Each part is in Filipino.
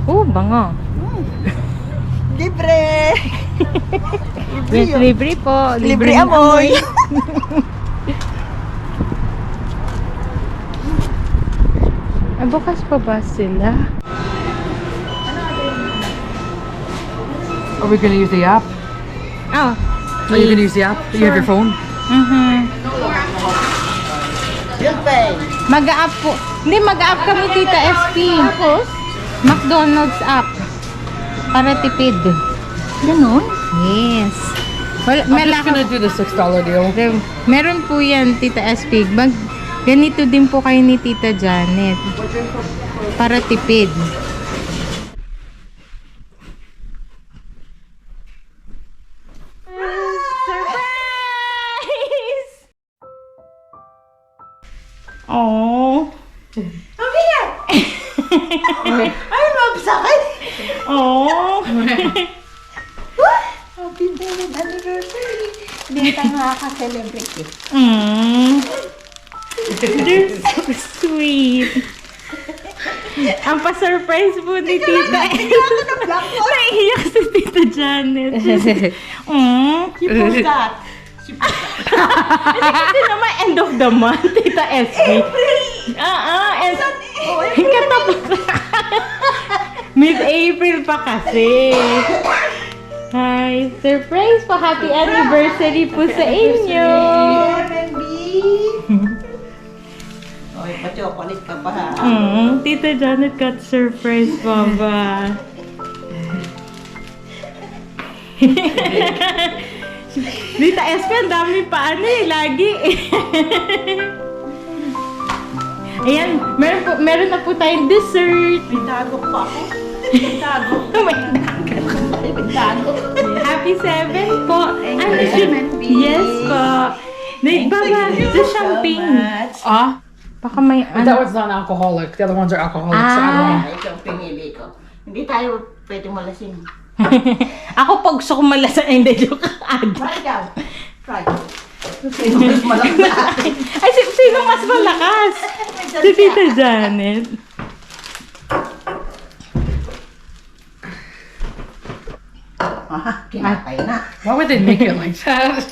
Oh, bango. Libre! Yes, libre po. Libre ng amoy! Bukas pa ba sila? Are we gonna use the app? Oh. Are you gonna use the app? You have your phone? Yung pay. Mag-a-up po. Hindi, mag-a-up kami, Tita SP. Tapos? McDonald's app. Para tipid. Ganon? Yes. Well, I'm just gonna do the $6 deal. Meron po yan, Tita SP. Ganito din po kayo ni Tita Janet. Para tipid. Surprise! Oh. Sabi na! Ay, mabsakit! Oh. Happy belated anniversary! Hindi tayo makaka-celebrate eh. They're so sweet. Ang pa-surprise po ni Tita. Naiiyak si Tita Janet. She forgot. Kasi naman end of the month, Tita SB. Mid-April pa kasi. Hi, surprise po. Happy anniversary po sa inyo. MMB! Oy, pa-chocolate ka pa ha. Tita Janet got surprise, Baba. Tita SP, ang dami pa lagi. Ayan, meron na po tayong dessert. Bitago pa ako. Bitago. Bitago. Happy 7 po. Ano you, siya? MNB. Yes po. Baba, the champagne. Ah? Baka may That one's non-alcoholic. The other ones are alcoholic, so I don't know. Ito ang pinili ko. Hindi tayo pwedeng malasing. Ako pag gusto ko malasa, hindi joke. Try ikaw. Try. Sino mas malakas sa akin? Ay, sino mas malakas? Si Tita Janet. Kinakay na. Why would they make it like that?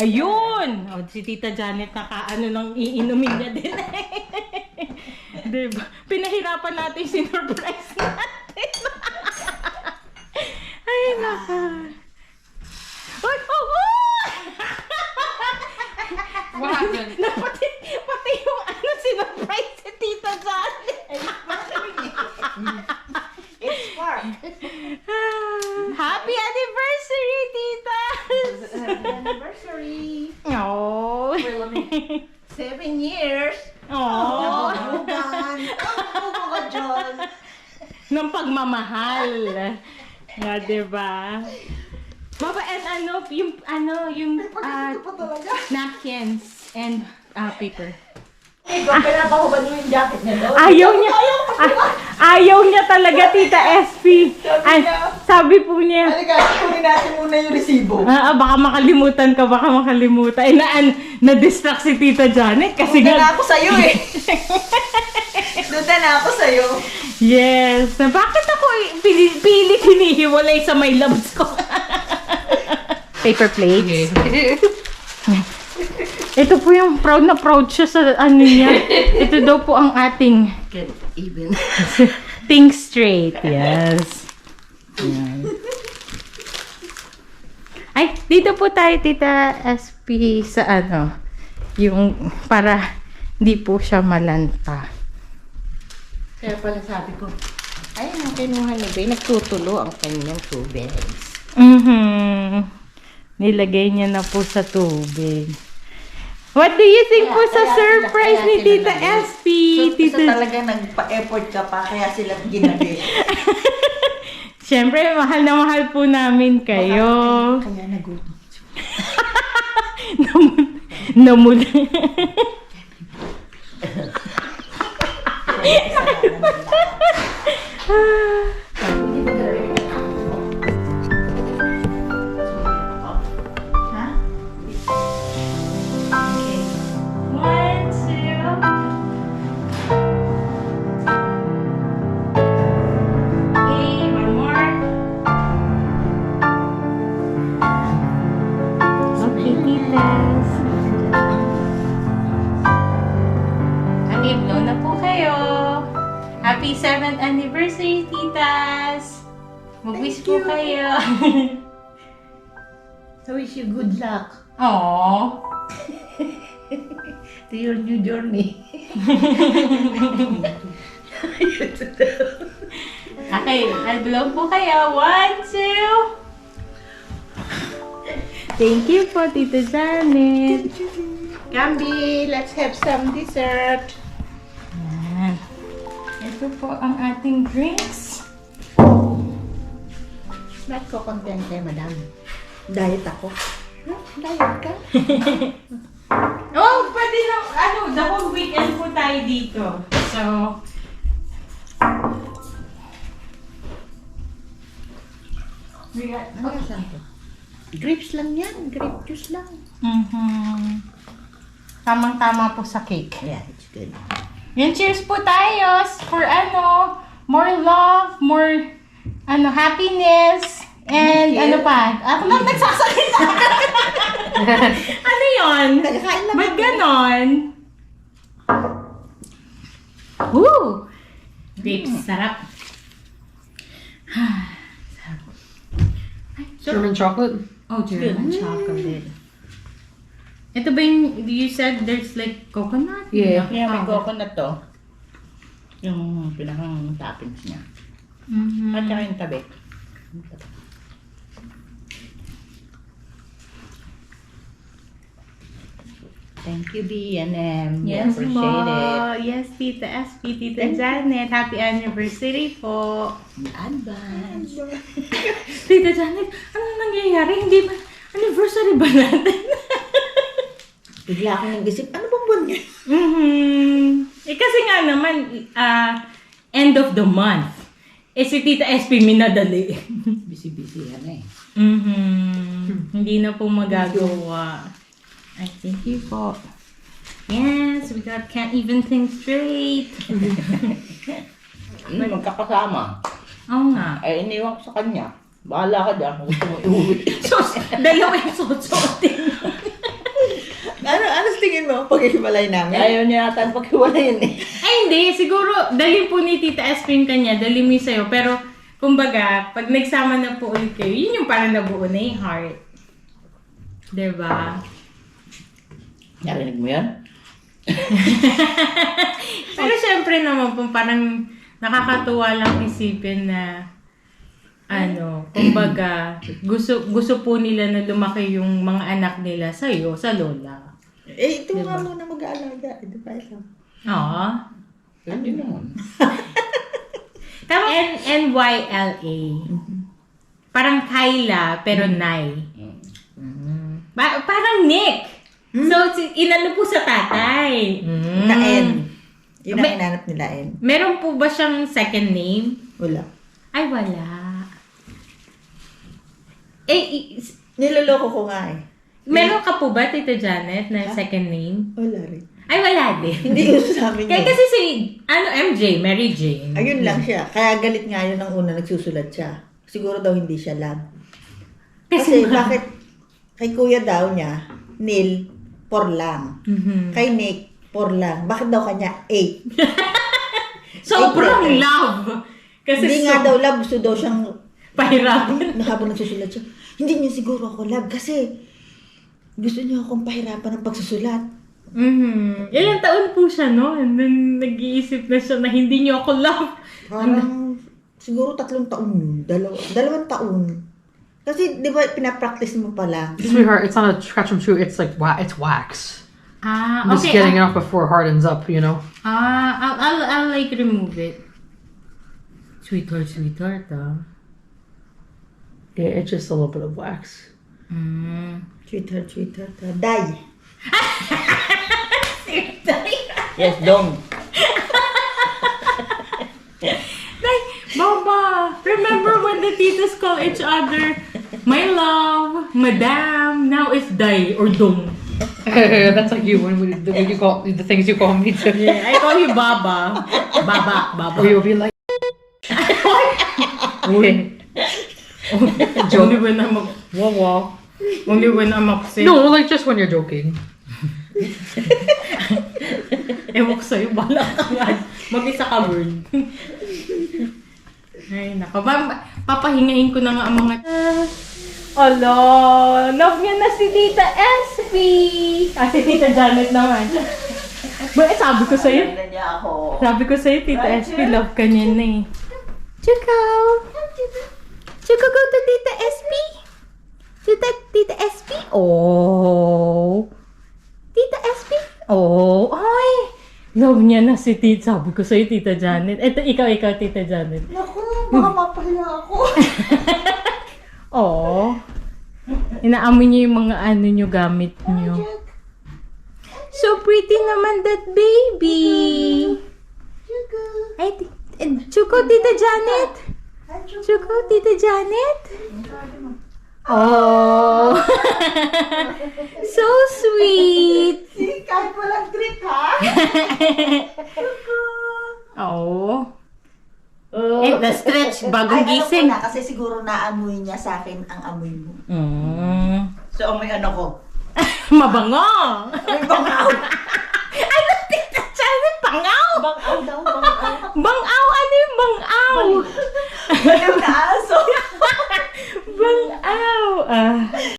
Ayun! O, si Tita Janet nakaano nang iinumin niya din. Diba? Pinahirapan natin si surprise natin. Ay, naka. Ay, What happened? Pati yung sinurprise si Tita Janet. It's spark. Happy anniversary, Tita! Happy anniversary. Oh. 7 years. Oh. Nabugan. Ang ka, John. Ng pagmamahal. Nga, diba? Baba, and yung Pagkakita pa talaga. napkins and paper. Ikaw, pinapahuban mo yung jacket niya doon. Ayaw niya talaga, Tita SP. Sabi po niya, Halika, kunin natin muna yung resibo. baka makalimutan ka, na-distract si Tita Janet kasi Doon na ako sa'yo eh. Doon na ako sa'yo. Yes. Bakit ako pilit hinihiwalay sa may labs ko? Paper plates. Ito po yung proud na proud siya sa ano niya. Ito daw po ang ating Get even. think straight. Yes. Yan. Ay, dito po tayo, Tita SP, sa yung para hindi po siya malanta. Kaya pala sabi ko, ay, ang kinuha ni Bay, nagtutulo ang kanyang tubig. Nilagay niya na po sa tubig. What do you think po sa surprise ni Tita SP? So talaga nagpa-effort ka pa, kaya sila ginabi. Siyempre, mahal na mahal po namin kayo. Kaya nagutom. Namula. Happy 7th anniversary, titas! Mag-wish po kayo. So wish you good luck Aww. to your new journey. Okay, I'll blow po kayo. 1, 2. Thank you po, Tita Janet. Gambi, let's have some dessert. Yan. Ito po ang ating drinks. Ba't ko kontente, madam? Diet ako. Diet ka? Oh, pwede na, the whole weekend po tayo dito. So, we got, Saan to? Grapes lang yan. Grape juice lang. Tamang-tama po sa cake. Yeah, it's good. Yan, cheers po tayo for more love, more happiness, and Thank you. ako lang nagsasalita. Ano yun? Nagkakain lang Ba't kami. ganon? Woo! Grapes, sarap. German chocolate. Oh, German chocolate. Ito ba yung, you said there's like coconut? Yeah. Yeah, may coconut to. Yung pinakang toppings niya. Mhm. At saka yung tabi. Thank you, B&M. We Yes, appreciate po. Yes, Tita SP, Tita Janet. Happy anniversary po. it. Advance. Tita Janet, ano nangyayari? Hindi ba? Anniversary ba natin? Bigla akong nag-isip, ano bang buwan niya? Kasi nga naman, end of the month. Si Tita SP minadali. Busy-busy yan eh. Hindi na po magagawa. I thank you po. Yes, we can't even think straight. Magkakasama. Oo nga. Ay, iniwan ko sa kanya. Bahala ka dyan kung gusto mo iuwi. Sus, dalawa yung susuotin. Ano tingin mo pag hiwalay namin? Ayaw niya yata paghiwalayin eh. Ay, hindi. Siguro, dalhin po ni Tita SP yung kanya, dalhin mo yung sa'yo. Pero, kumbaga, pag nagsama na po ulit kayo, yun yung parang nabuo na yung heart. Diba? Narinig mo yan? Pero syempre naman po, parang nakakatuwa lang isipin na kumbaga, gusto po nila na lumaki yung mga anak nila sa'yo, sa lola. Eh, ito nga muna mag-aalaga. Ito pa ito. Oo. Hindi naman. Tama. N-Y-L-A. Parang Kyla, pero Nay. Parang Nick. So, inano po sa tatay. Na N. Yun ang inanap nila N. Meron po ba siyang second name? Wala. Ay, wala. Niloloko ko nga eh. Meron ka po ba, Tita Janet, na second name? Wala rin. Ay, wala din. Hindi uso sa amin Kaya yun. kasi MJ, Mary Jane. Ayun lang siya. Kaya galit nga yun ng una nagsusulat siya. Siguro daw hindi siya love. Kasi bakit kay kuya daw niya, Neil, 4 lang. Kay Nick, 4 lang. Bakit daw kanya 8? Sobrang April. love. Kasi Hindi nga daw love. Gusto daw siyang pahirapan. habang nagsusulat siya. Hindi niya siguro ako love kasi gusto niya akong pahirapan ng pagsusulat. Ilang taon po siya, no? And then, nag-iisip na siya na hindi niyo ako love. Parang siguro 3 taon yun. 2 taon. Kasi di ba pinapractice mo pala. Sweetheart, it's not a scratch and shoot. It's like it's wax. Ah, I'm just okay. getting it off before it hardens up, you know. I'll like remove it. Sweetheart, ah. Yeah, it's just a little bit of wax. Sweetheart. Die. Yes, dong. Like, Baba, remember when the titas call each other, my love, madam, now it's die or dong. That's like you when you call the things you call me too. Yeah, I call you Baba. Baba. Or you'll be like. Okay. Only when I'm wow. Only when I'm upset. No, like just when you're joking. Ewan ko sa'yo, bala ka nga. Mag-isa ka, word. Ay, nako. Papahingahin ko na nga ang mga... Alo, love niya na si Tita SP. Si Tita Janet naman. Sabi ko sa'yo. Sabi ko sa'yo, Tita SP, love ka niya na eh. Chukaw. Chukaw, go to Tita SP. Tita SP. Oh. Tita SP. Oh. Ay. Love niya na si Tita. Sabi ko sa'yo, Tita Janet. Ito, ikaw, Tita Janet. Naku, baka mapahiya ako. Oh. Inaamoy niyo yung mga ano nyo, gamit nyo. So pretty naman that baby. Ay, Chuko, Tita Janet. Chuko, Tita Janet. Oh. So sweet. Kahit walang treat, ha? Oh. Na-stretch bagong gising. Ay, alam ko na, kasi siguro naamoy niya sa akin ang amoy mo. Mm. So, amoy ano ko? Mabango. Amoy bangaw. Ano?